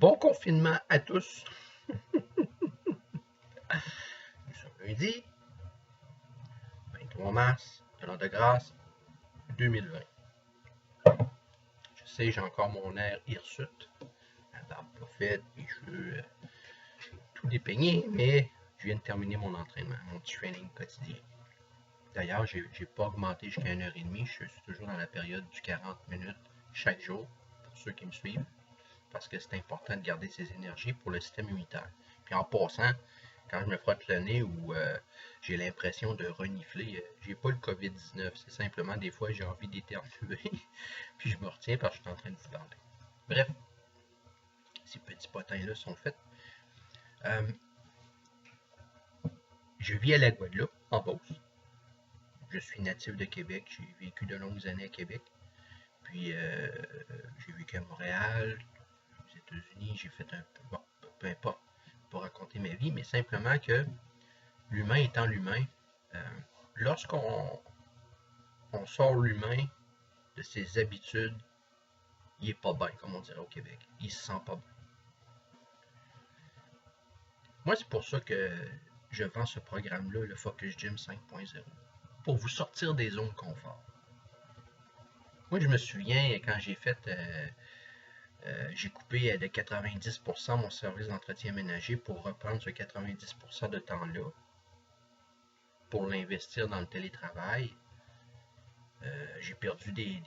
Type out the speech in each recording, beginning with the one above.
Bon confinement à tous. Nous sommes lundi, 23 mars, de l'an de grâce 2020. Je sais, j'ai encore mon air hirsute, la barbe pas faite, les cheveux tout dépeignés, mais je viens de terminer mon entraînement, mon petit training quotidien. D'ailleurs, j'ai pas augmenté jusqu'à 1h30, je suis toujours dans la période du 40 minutes chaque jour, pour ceux qui me suivent, parce que c'est important de garder ses énergies pour le système immunitaire. Puis en passant, quand je me frotte le nez ou j'ai l'impression de renifler, j'ai pas le COVID-19, c'est simplement des fois j'ai envie d'éternuer, puis je me retiens parce que je suis en train de vous parler. Bref, ces petits potins-là sont faits. Je vis à la Guadeloupe, en Beauce. Je suis natif de Québec, j'ai vécu de longues années à Québec. Puis j'ai vécu à Montréal, aux États-Unis, j'ai fait un peu, bon, peu importe, pour raconter ma vie, mais simplement que l'humain étant l'humain, lorsqu'on sort l'humain de ses habitudes, il n'est pas bien, comme on dirait au Québec. Il se sent pas bien. Moi, c'est pour ça que je vends ce programme-là, le Focus Gym 5.0, pour vous sortir des zones de confort. Moi, je me souviens quand j'ai fait, j'ai coupé de 90% mon service d'entretien ménager pour reprendre ce 90% de temps-là, pour l'investir dans le télétravail. J'ai perdu des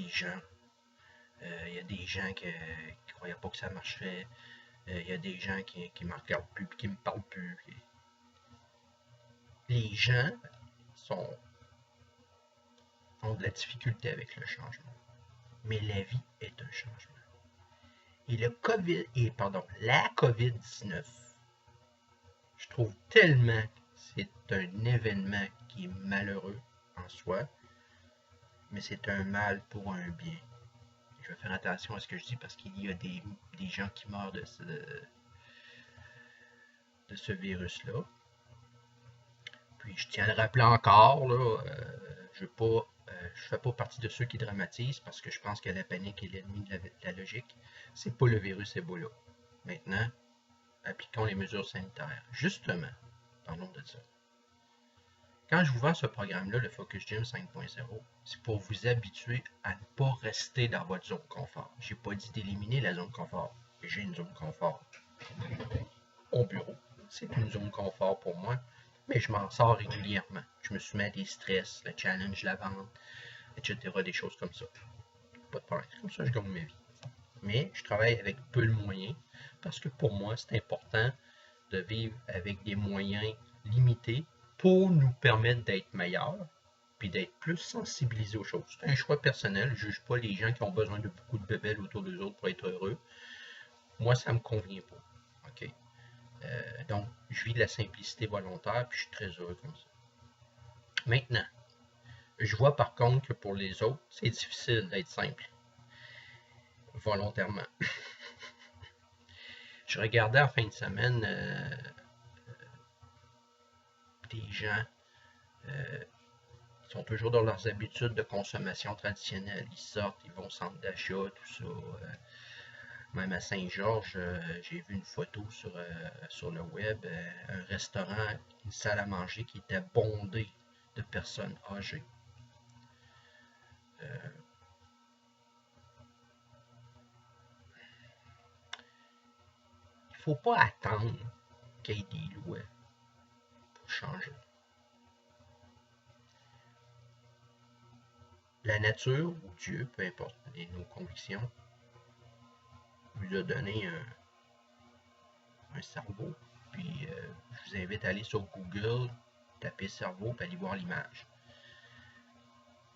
gens. Il y a des gens qui ne croyaient pas que ça marcherait. Il y a des gens qui ne me regardent plus et qui ne me parlent plus. Les gens ont de la difficulté avec le changement. Mais la vie est un changement. Et la COVID-19, je trouve tellement que c'est un événement qui est malheureux en soi, mais c'est un mal pour un bien. Je vais faire attention à ce que je dis parce qu'il y a des gens qui meurent de ce virus-là. Puis je tiens à le rappeler encore, là, je ne fais pas partie de ceux qui dramatisent parce que je pense que la panique est l'ennemi de la logique. C'est pas le virus Ebola. Maintenant, appliquons les mesures sanitaires. Justement, parlons de ça. Quand je vous vends ce programme-là, le Focus Gym 5.0, c'est pour vous habituer à ne pas rester dans votre zone de confort. Je n'ai pas dit d'éliminer la zone de confort. J'ai une zone de confort au bureau. C'est une zone de confort pour moi, mais je m'en sors régulièrement. Je me soumets à des stress, le challenge, la vente, etc., des choses comme ça. Pas de problème. Comme ça, je gagne ma vie. Mais je travaille avec peu de moyens parce que pour moi, c'est important de vivre avec des moyens limités pour nous permettre d'être meilleurs puis d'être plus sensibilisés aux choses. C'est un choix personnel. Je ne juge pas les gens qui ont besoin de beaucoup de bébelles autour d'eux autres pour être heureux. Moi, ça ne me convient pas. OK? Donc, je vis de la simplicité volontaire puis je suis très heureux comme ça. Maintenant, je vois par contre que pour les autres, c'est difficile d'être simple. Volontairement. Je regardais en fin de semaine des gens qui sont toujours dans leurs habitudes de consommation traditionnelle. Ils sortent, ils vont au centre d'achat, tout ça. Même à Saint-Georges, j'ai vu une photo sur le web, un restaurant, une salle à manger qui était bondée de personnes âgées. Il ne faut pas attendre qu'il y ait des lois pour changer. La nature ou Dieu, peu importe nos convictions, nous a donné un cerveau. Puis je vous invite à aller sur Google, taper cerveau, puis aller voir l'image.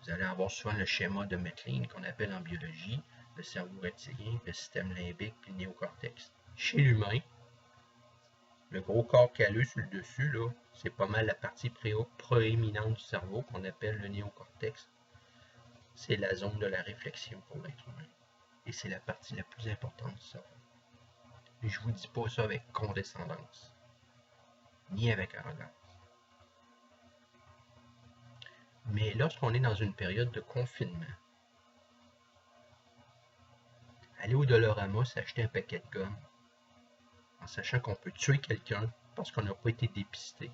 Vous allez avoir souvent le schéma de Mettling qu'on appelle en biologie le cerveau reptilien, le système limbique puis le néocortex. Chez l'humain, le gros corps calleux sur le dessus, là, c'est pas mal la partie proéminente du cerveau qu'on appelle le néocortex. C'est la zone de la réflexion pour l'être humain. Et c'est la partie la plus importante du cerveau. Et je vous dis pas ça avec condescendance, ni avec arrogance. Mais lorsqu'on est dans une période de confinement, aller au Dollarama s'acheter un paquet de gomme en sachant qu'on peut tuer quelqu'un parce qu'on n'a pas été dépisté.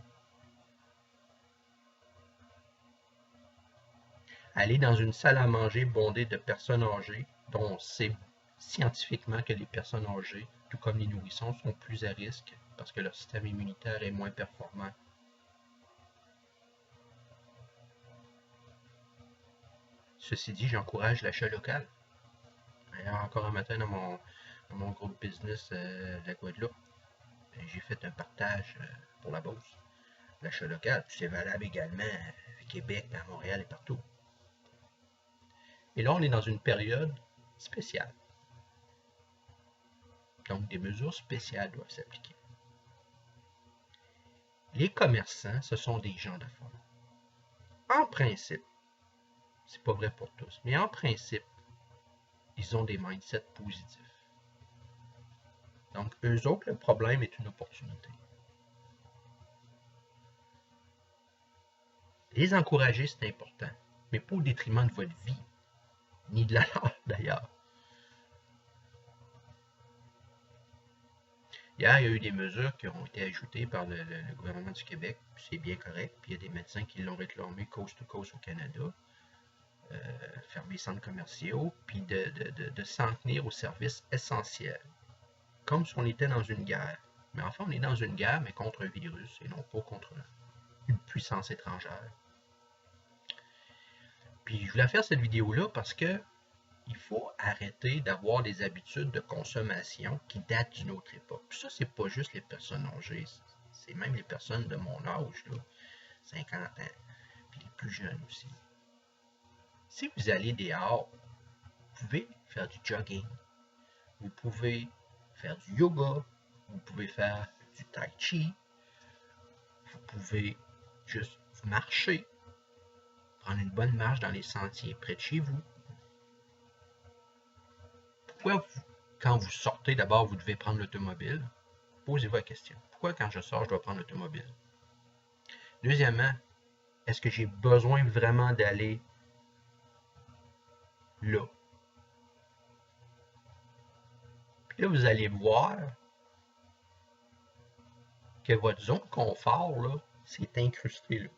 Aller dans une salle à manger bondée de personnes âgées dont on sait scientifiquement que les personnes âgées, tout comme les nourrissons, sont plus à risque parce que leur système immunitaire est moins performant. Ceci dit, j'encourage l'achat local. D'ailleurs, encore un matin dans mon groupe business de la Guadeloupe, j'ai fait un partage pour la bourse. L'achat local, c'est valable également à Québec, à Montréal et partout. Et là, on est dans une période spéciale. Donc, des mesures spéciales doivent s'appliquer. Les commerçants, ce sont des gens d'affaires. En principe, c'est pas vrai pour tous, mais en principe, ils ont des mindsets positifs. Donc, eux autres, le problème est une opportunité. Les encourager, c'est important, mais pas au détriment de votre vie, ni de la leur d'ailleurs. Hier, il y a eu des mesures qui ont été ajoutées par le gouvernement du Québec, c'est bien correct, puis il y a des médecins qui l'ont réclamé coast to coast au Canada, fermer les centres commerciaux, puis de s'en tenir aux services essentiels, comme si on était dans une guerre. Mais enfin, on est dans une guerre, mais contre un virus, et non pas contre une puissance étrangère. Puis je voulais faire cette vidéo-là parce que il faut arrêter d'avoir des habitudes de consommation qui datent d'une autre époque. Puis ça, c'est pas juste les personnes âgées, c'est même les personnes de mon âge, là, 50 ans, puis les plus jeunes aussi. Si vous allez dehors, vous pouvez faire du jogging, vous pouvez faire du yoga, vous pouvez faire du tai chi, vous pouvez juste marcher, prendre une bonne marche dans les sentiers près de chez vous. Pourquoi, quand vous sortez, d'abord, vous devez prendre l'automobile? Posez-vous la question. Pourquoi, quand je sors, je dois prendre l'automobile? Deuxièmement, est-ce que j'ai besoin vraiment d'aller là? Puis là, vous allez voir que votre zone de confort, là, c'est incrusté, là.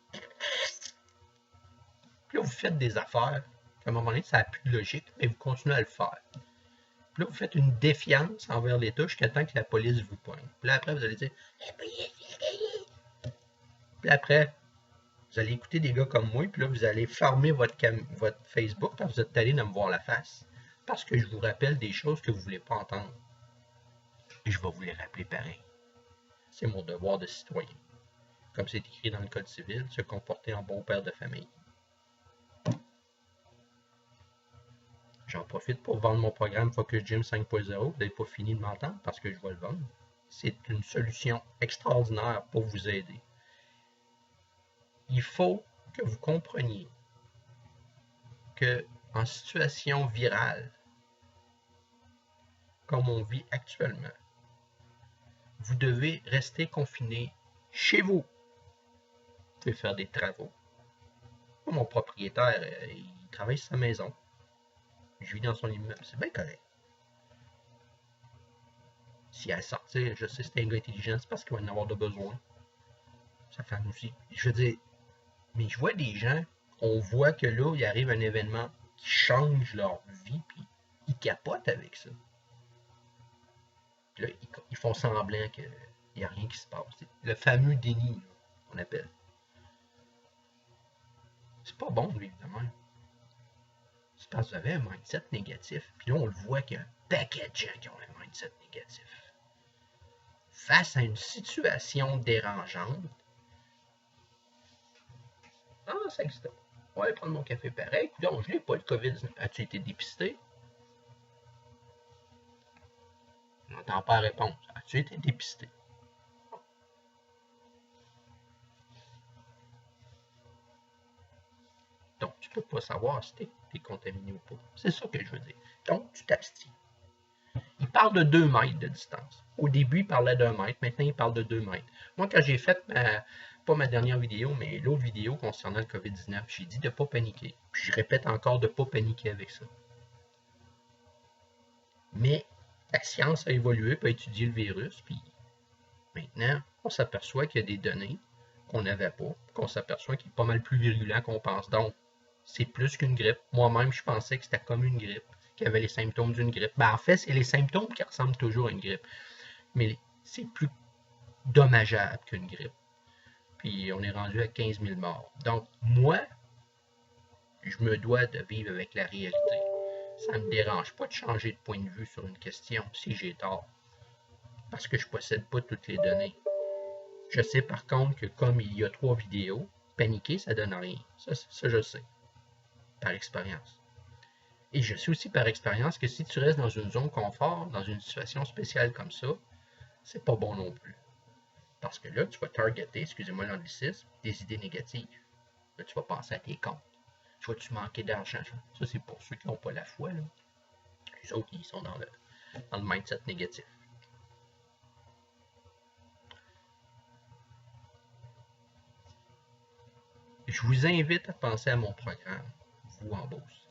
Puis là, vous faites des affaires, à un moment donné, ça n'a plus de logique, mais vous continuez à le faire. Puis là, vous faites une défiance envers l'État jusqu'à temps que la police vous poigne. Puis là, après, vous allez dire « La police, puis après, vous allez écouter des gars comme moi, puis là, vous allez fermer votre Facebook parce que vous êtes allé de me voir la face. Parce que je vous rappelle des choses que vous ne voulez pas entendre. Et je vais vous les rappeler pareil. C'est mon devoir de citoyen. Comme c'est écrit dans le Code civil, se comporter en bon père de famille. J'en profite pour vendre mon programme Focus Gym 5.0. Vous n'avez pas fini de m'entendre parce que je vais le vendre. C'est une solution extraordinaire pour vous aider. Il faut que vous compreniez que en situation virale, comme on vit actuellement, vous devez rester confiné chez vous. Vous pouvez faire des travaux. Mon propriétaire, il travaille sur sa maison. Je vis dans son immeuble. C'est bien correct. Si elle sortir, je sais que c'est un gars intelligent, c'est parce qu'il va en avoir de besoin. Sa femme aussi. Je veux dire, mais je vois des gens, on voit que là, il arrive un événement qui change leur vie, puis ils capotent avec ça. Là, ils font semblant qu'il n'y a rien qui se passe. Le fameux déni, on appelle. C'est pas bon de vivre de même. C'est parce que vous avez un mindset négatif. Puis là, on le voit qu'il y a un paquet de gens qui ont un mindset négatif. Face à une situation dérangeante, ah, ça existe. On va aller prendre mon café pareil. Donc, je n'ai pas le COVID. As-tu été dépisté? On n'entend pas la réponse. As-tu été dépisté? Donc, tu ne peux pas savoir si tu es contaminé ou pas. C'est ça que je veux dire. Donc, tu t'abstiens. Il parle de 2 mètres de distance. Au début, il parlait d'1 mètre. Maintenant, il parle de 2 mètres. Moi, quand j'ai fait pas ma dernière vidéo, mais l'autre vidéo concernant le COVID-19, j'ai dit de ne pas paniquer. Puis je répète encore de ne pas paniquer avec ça. Mais la science a évolué pour étudier le virus, puis maintenant, on s'aperçoit qu'il y a des données qu'on n'avait pas, qu'on s'aperçoit qu'il est pas mal plus virulent qu'on pense. Donc, c'est plus qu'une grippe. Moi-même, je pensais que c'était comme une grippe, qu'il y avait les symptômes d'une grippe. Ben, en fait, c'est les symptômes qui ressemblent toujours à une grippe. Mais c'est plus dommageable qu'une grippe. Puis on est rendu à 15 000 morts. Donc, moi, je me dois de vivre avec la réalité. Ça ne me dérange pas de changer de point de vue sur une question si j'ai tort, parce que je ne possède pas toutes les données. Je sais par contre que comme il y a 3 vidéos, paniquer, ça donne rien. Ça je sais, par expérience. Et je sais aussi par expérience que si tu restes dans une zone confort, dans une situation spéciale comme ça, c'est pas bon non plus. Parce que là, tu vas targeter, excusez-moi l'anglicisme, des idées négatives. Là, tu vas penser à tes comptes. Tu vas-tu manquer d'argent? Ça, c'est pour ceux qui n'ont pas la foi. Là. Les autres, ils sont dans le mindset négatif. Je vous invite à penser à mon programme, vous en Beauce,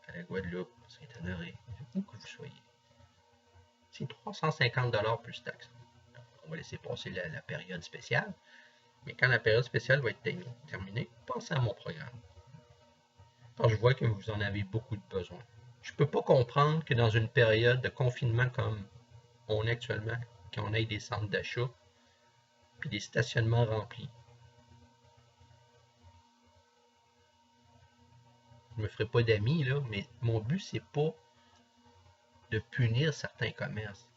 à la Guadeloupe, Saint-Honoré, où que vous soyez. C'est 350 $ plus taxes. On va laisser passer la période spéciale, mais quand la période spéciale va être terminée, pensez à mon programme. Alors, je vois que vous en avez beaucoup de besoin. Je ne peux pas comprendre que dans une période de confinement comme on est actuellement, qu'on ait des centres d'achat puis des stationnements remplis. Je me ferai pas d'amis, là, mais mon but, c'est pas de punir certains commerces.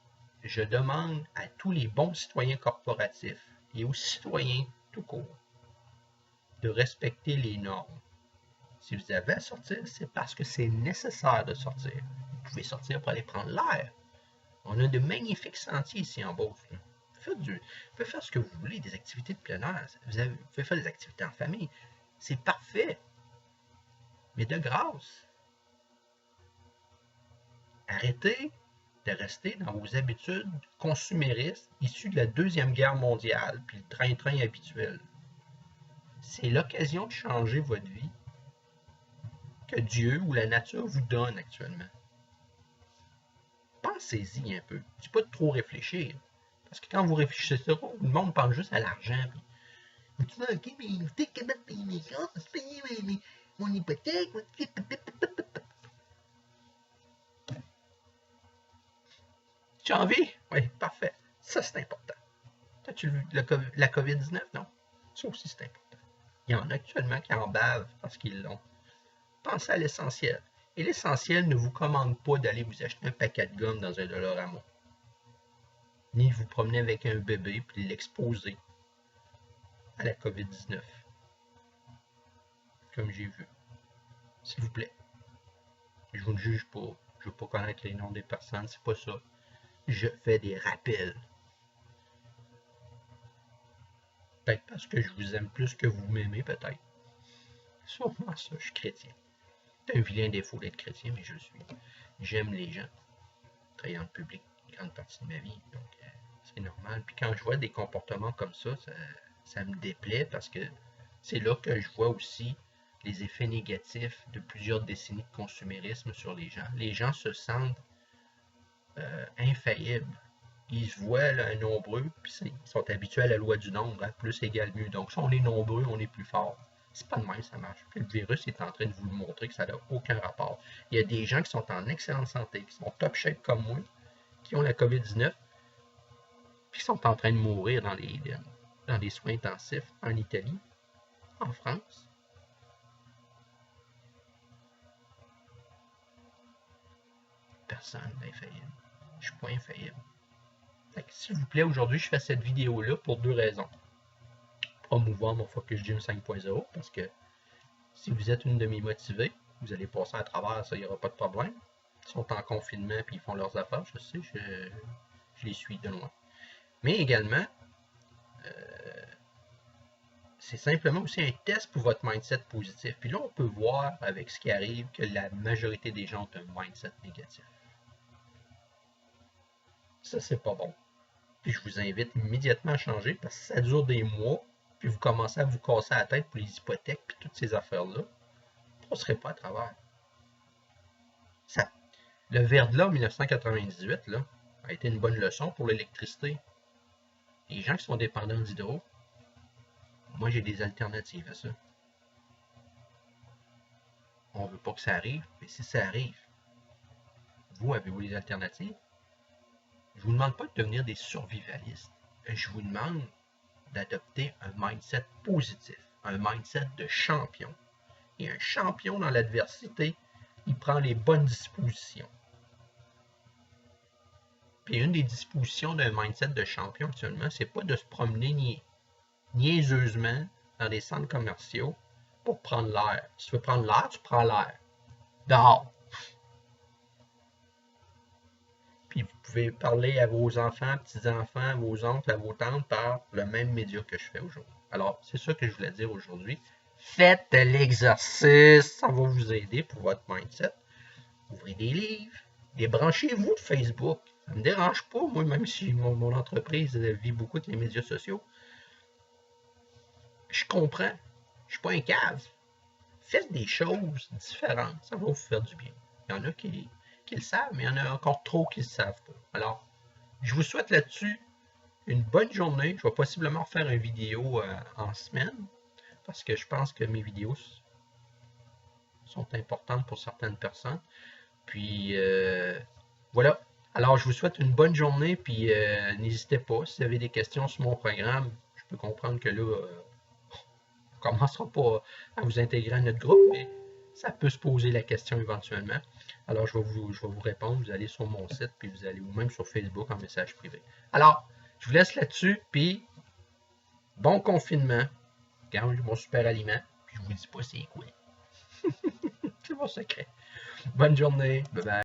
Je demande à tous les bons citoyens corporatifs et aux citoyens tout court de respecter les normes. Si vous avez à sortir, c'est parce que c'est nécessaire de sortir. Vous pouvez sortir pour aller prendre l'air. On a de magnifiques sentiers ici en Beauce. Vous pouvez faire ce que vous voulez, des activités de plein air. Vous pouvez faire des activités en famille. C'est parfait. Mais de grâce, arrêtez de rester dans vos habitudes consuméristes issues de la Deuxième Guerre mondiale puis le train-train habituel. C'est l'occasion de changer votre vie que Dieu ou la nature vous donne actuellement. Pensez-y un peu. Je ne dis pas de trop réfléchir. Parce que quand vous réfléchissez trop, le monde pense juste à l'argent. Puis, tu vas, ok, mais tu es capable de payer mes comptes, de payer mon hypothèque. Tu as envie? Oui, parfait. Ça, c'est important. As-tu vu la COVID-19? Non. Ça aussi, c'est important. Il y en a actuellement qui en bavent parce qu'ils l'ont. Pensez à l'essentiel. Et l'essentiel ne vous commande pas d'aller vous acheter un paquet de gomme dans un Dollarama. Ni vous promener avec un bébé puis l'exposer à la COVID-19. Comme j'ai vu. S'il vous plaît. Je vous ne juge pas. Je ne veux pas connaître les noms des personnes. C'est pas ça. Je fais des rappels. Peut-être parce que je vous aime plus que vous m'aimez, peut-être. Sûrement ça, je suis chrétien. C'est un vilain défaut d'être chrétien, mais je le suis. J'aime les gens. Travaillant en public une grande partie de ma vie. Donc, c'est normal. Puis quand je vois des comportements comme ça me déplaît parce que c'est là que je vois aussi les effets négatifs de plusieurs décennies de consumérisme sur les gens. Les gens se sentent infaillibles. Ils se voient là, nombreux, puis ils sont habitués à la loi du nombre, hein, plus égale mieux. Donc, si on est nombreux, on est plus fort. C'est pas de même, ça marche. Puis le virus est en train de vous le montrer que ça n'a aucun rapport. Il y a des gens qui sont en excellente santé, qui sont top shape comme moi, qui ont la COVID-19, puis qui sont en train de mourir dans les soins intensifs en Italie, en France. Personne n'est infaillible. Je suis pas infaillible. S'il vous plaît, aujourd'hui, je fais cette vidéo-là pour 2 raisons. Promouvoir mon Focus Gym 5.0, parce que si vous êtes une de mes motivées, vous allez passer à travers ça, il n'y aura pas de problème. Ils sont en confinement et ils font leurs affaires, je sais, je les suis de loin. Mais également, c'est simplement aussi un test pour votre mindset positif. Puis là, on peut voir avec ce qui arrive que la majorité des gens ont un mindset négatif. Ça, c'est pas bon. Puis je vous invite immédiatement à changer parce que ça dure des mois, puis vous commencez à vous casser la tête pour les hypothèques puis toutes ces affaires-là. Vous ne passerez pas à travers. Ça, Le verglas en 1998 là, a été une bonne leçon pour l'électricité. Les gens qui sont dépendants d'hydro, moi j'ai des alternatives à ça. On ne veut pas que ça arrive, mais si ça arrive, vous avez-vous des alternatives? Je ne vous demande pas de devenir des survivalistes. Je vous demande d'adopter un mindset positif, un mindset de champion. Et un champion dans l'adversité, il prend les bonnes dispositions. Puis une des dispositions d'un mindset de champion actuellement, c'est pas de se promener niaiseusement dans des centres commerciaux pour prendre l'air. Si tu veux prendre l'air, tu prends l'air. Dehors. Puis vous pouvez parler à vos enfants, petits-enfants, à vos oncles, à vos tantes par le même média que je fais aujourd'hui. Alors, c'est ça que je voulais dire aujourd'hui. Faites de l'exercice, ça va vous aider pour votre mindset. Ouvrez des livres, débranchez-vous de Facebook. Ça ne me dérange pas, moi, même si mon entreprise vit beaucoup de les médias sociaux. Je comprends. Je suis pas un cave. Faites des choses différentes, ça va vous faire du bien. Il y en a qui le savent, mais il y en a encore trop qui ne le savent pas. Alors, je vous souhaite là-dessus une bonne journée. Je vais possiblement faire une vidéo en semaine, parce que je pense que mes vidéos sont importantes pour certaines personnes. Puis, voilà. Alors, je vous souhaite une bonne journée, puis n'hésitez pas, si vous avez des questions sur mon programme, je peux comprendre que là, on ne commencera pas à vous intégrer à notre groupe, mais ça peut se poser la question éventuellement. Alors, je vais vous répondre. Vous allez sur mon site, puis vous allez, ou même sur Facebook en message privé. Alors, je vous laisse là-dessus, puis bon confinement. Gardez mon super aliment, puis je vous dis pas c'est quoi. C'est mon secret. Bonne journée. Bye bye.